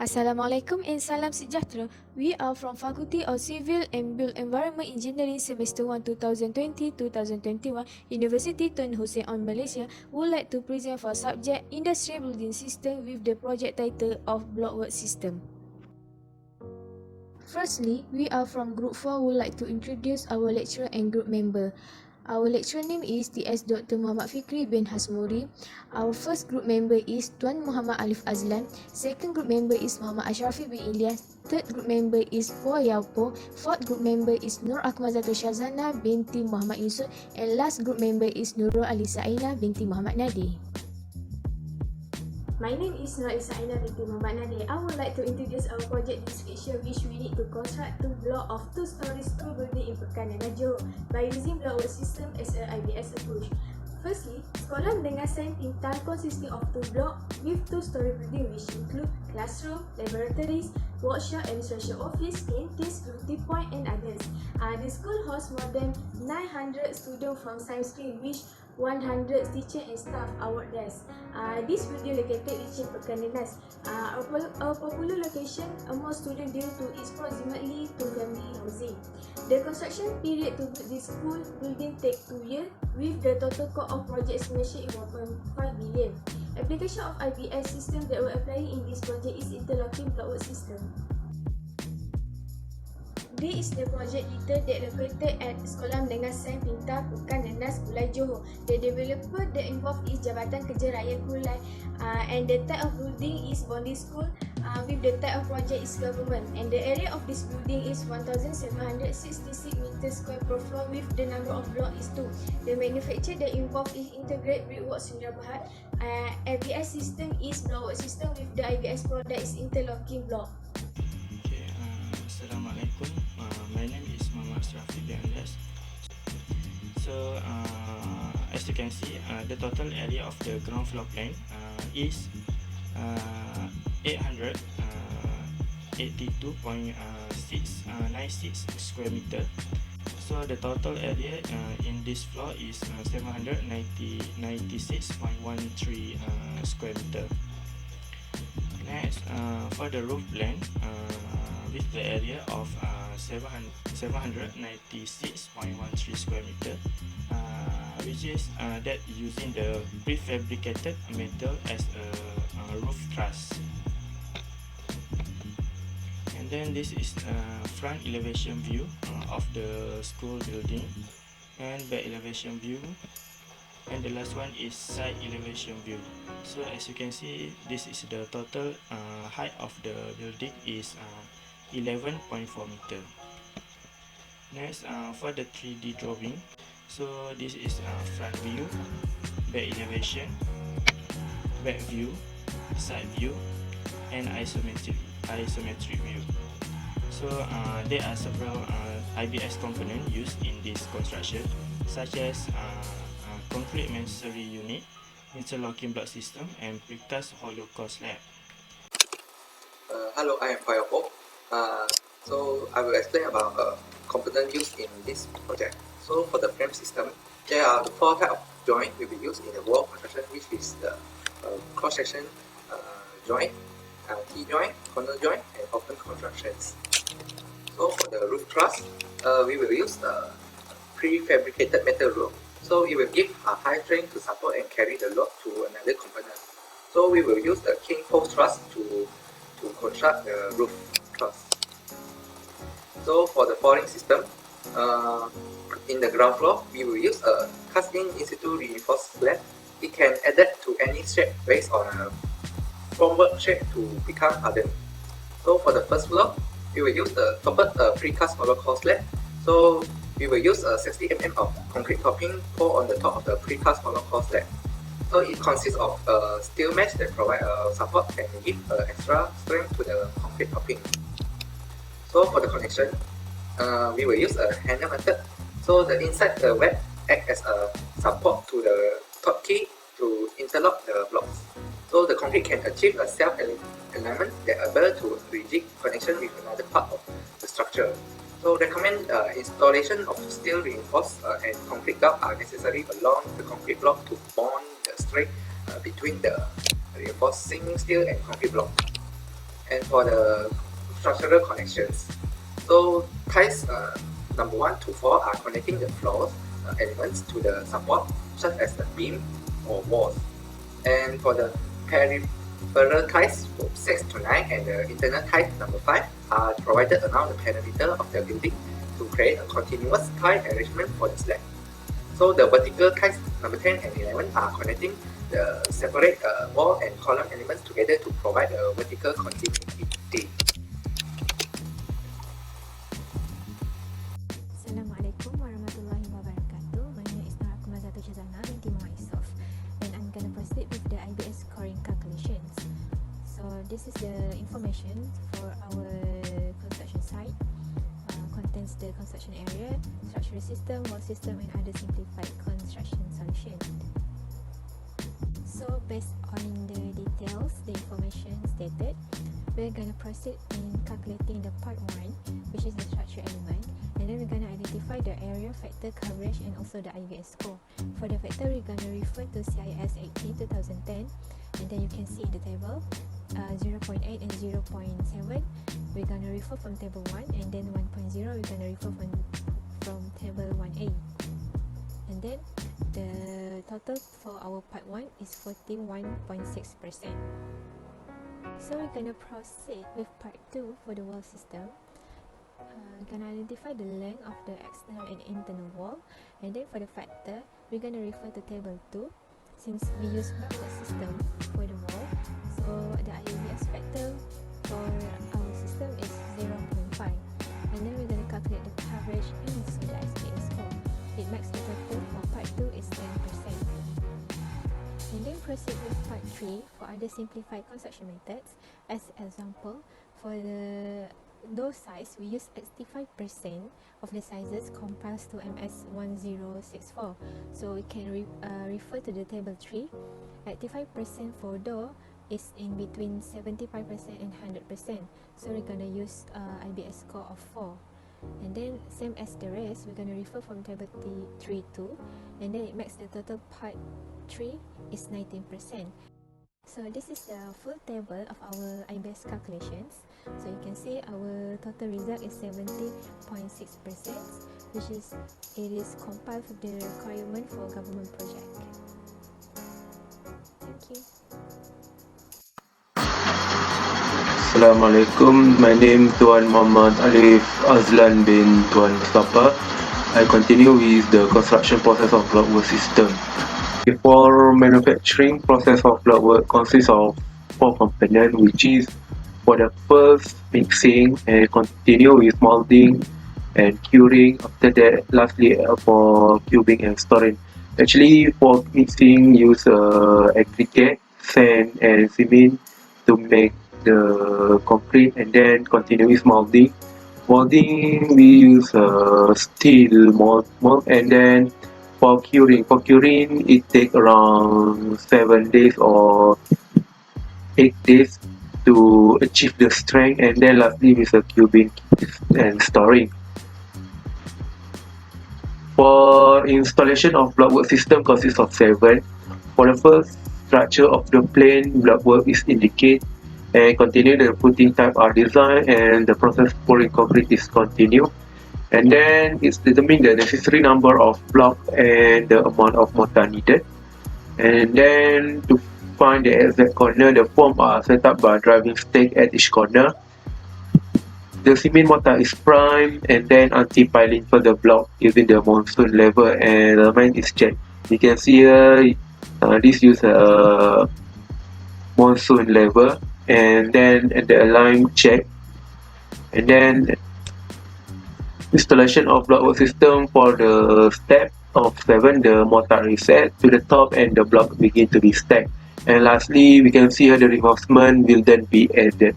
Assalamualaikum and salam sejahtera. We are from Faculty of Civil and Built Environment Engineering Semester 1 2020-2021, University Tun Hussein on Malaysia, would like to present for subject Industrial Building System with the project title of Blockwork System. Firstly, we are from Group 4 would like to introduce our lecturer and group member. Our lecturer name is T.S. Dr. Muhammad Fikri bin Hasmuri. Our first group member is Tuan Muhammad Alif Azlan. Second group member is Muhammad Ashrafi bin Ilyas. Third group member is Po Yaupo. Fourth group member is Nur Akmazatul Shazana binti Muhammad Yusuf. And last group member is Nurul Alisa Aina binti Muhammad Nadir. My name is Nur Alisa Aina binti Muhammad Nadir. I would like to introduce our project description which we need to construct two blocks of two-story school building in Pekan dan Johor by using blockwork system as an IBS approach. Firstly, sekolah mendengar Sains Pintar consisting of two blocks with two-story building which include classroom, laboratories, workshop, administration office, canteens, duty point and others. The school hosts more than 900 students from science stream which 100 teacher and staff are work there. This building located in Pekan Dinas. A popular location among students due to its proximity to family housing. The construction period to build this school building take 2 years with the total cost of project estimation in 1.5 billion. Application of IBS system that we're applying in this project is interlocking blockwork system. This is the project detail that located at Sekolah Menengah Sains Pintar Pekan Dinas Kulai Johor. The developer that involved is Jabatan Kerja Rakyat Kulai and the type of building is bonding school with the type of project is government and the area of this building is 1766 meters square per floor with the number of block is 2. The manufacturer that involved is Integrated Brickwork Sdn Bhd. IBS system is blockwork system with the IBS product is interlocking block. Assalamualaikum. My name is Muhammad Ashrafi bin Ilyas. So, as you can see, the total area of the ground floor plan is 882.696 square meter. So, the total area in this floor is 796.13 square meter. Next, for the roof plan, with the area of 796.13 square meter, which is that using the prefabricated metal as a roof truss. And then this is front elevation view of the school building and back elevation view, and the last one is side elevation view. So as you can see, this is the total height of the building is 11.4 meter. Next, for the 3D drawing, so this is front view, back elevation, back view, side view, and isometric view. So there are several IBS components used in this construction, such as concrete masonry unit, interlocking block system, and precast hollow core slab. Hello, I am Poyapo. So I will explain about component used in this project. So for the frame system, there are 4 types of joint will be used in the wall construction, which is the cross-section joint, T-joint, corner joint, and open constructions. So for the roof truss, we will use the prefabricated metal roof. So it will give a high strength to support and carry the load to another component. So we will use the king post truss to construct the roof truss. So for the flooring system, in the ground floor, we will use a cast-in in-situ reinforced slab. It can adapt to any shape based on a formwork shape to become hardened. So for the first floor, we will use the toppled precast hollow core slab. So we will use a 60 mm of concrete topping poured on the top of the precast hollow core slab. So it consists of a steel mesh that provide support and give extra strength to the concrete topping. So for the connection, we will use a hanger method. So the inside the web act as a support to the top key to interlock the blocks. So the concrete can achieve a self-alignment that able to rigid connection with another part of the structure. So recommend installation of steel reinforced and concrete block are necessary along the concrete block to bond the strength between the reinforcing steel and concrete block. And for the structural connections, so ties number 1 to 4 are connecting the floors elements to the support, such as the beam or walls. And for the peripheral ties, 6 to 9, and the internal ties number 5 are provided around the perimeter of the building to create a continuous tie arrangement for the slab. So the vertical ties number 10 and 11 are connecting the separate wall and column elements together to provide a vertical continuity. Assalamualaikum warahmatullahi wabarakatuh. My name is Nora Kumazatu Shazana binti Muhammad Isof, and I'm going to proceed with the IBS scoring calculations. So this is the information for our construction site. Contains the construction area, structural system, wall system, and other simplified construction solution. So based on the details, the information stated, we're going to proceed in calculating the part 1, which is the structure element, and then we're going to identify the area, factor, coverage, and also the IBS score. For the factor, we're going to refer to CIS 18 2010, and then you can see the table 0.8 and 0.7. We're going to refer from table 1, and then 1.0 we're going to refer from table 1A. And then the total for our part 1 is 41.6%. So we're going to proceed with part 2 for the wall system. We're going to identify the length of the external and internal wall, and then for the factor, we're going to refer to table 2 since we use bracket system for the wall. So the IBS factor for our system is 0.5, and then we're going to calculate the coverage and also the IBS score. It makes the total for part 2 is 10%. And then proceed with part 3 for other simplified construction methods. As example, for the door size, we use 65% of the sizes compiles to MS1064. So we can refer to the table 3. 85% for door is in between 75% and 100%. So we're going to use IBS score of 4. And then same as the rest, we're going to refer from table 3 too, and then it makes the total part 3 is 19%. So this is the full table of our IBS calculations. So you can see our total result is 70.6%, which is it is compiled with the requirement for government project. Thank you. Assalamualaikum. My name Tuan Muhammad Alif Azlan bin Tuan Mustafa. I continue with the construction process of blockwork system. For manufacturing process of blockwork consists of 4 components, which is for the first mixing and continue with molding and curing. After that, lastly for cubing and storing. Actually, for mixing, use aggregate, sand and cement to make the concrete, and then continue with molding. Molding, we use steel mold, and then for curing it takes around 7 days or 8 days to achieve the strength, and then lastly with the cubing and storing. For installation of blockwork system consists of 7. For the first, structure of the plane blockwork is indicated, and continue the footing type are designed, and the process pouring concrete is continued. And then it's determine the necessary number of block and the amount of mortar needed. And then to find the exact corner, the form are set up by driving stake at each corner. The cement mortar is primed and then anti-piling for the block using the monsoon level, and the line is checked. You can see here this use a monsoon level, and then the align check, and then installation of blockwork system. For the step of 7, the mortar is set to the top and the block begin to be stacked, and lastly we can see here the reinforcement will then be added.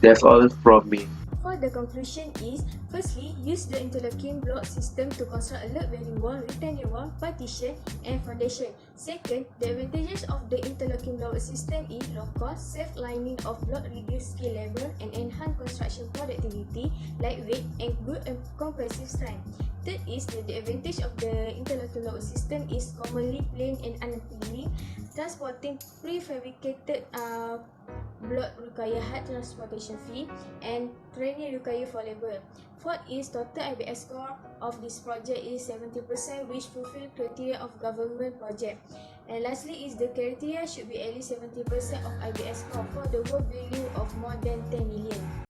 That's all from me. For the conclusion is, firstly, use the interlocking block system to construct a load-bearing wall, retaining wall, partition, and foundation. Second, the advantages of the interlocking block system is low cost, safe lining of block, reduce skill level, and enhance construction productivity, lightweight, and good compressive strength. Third is the advantage of the interlocking block system is commonly plain and unappealing, transporting prefabricated block require hard transportation fee, and training require for labor. Fourth is total IBS score of this project is 70%, which fulfill criteria of government project. And lastly is the criteria should be at least 70% of IBS score for the work value of more than 10 million.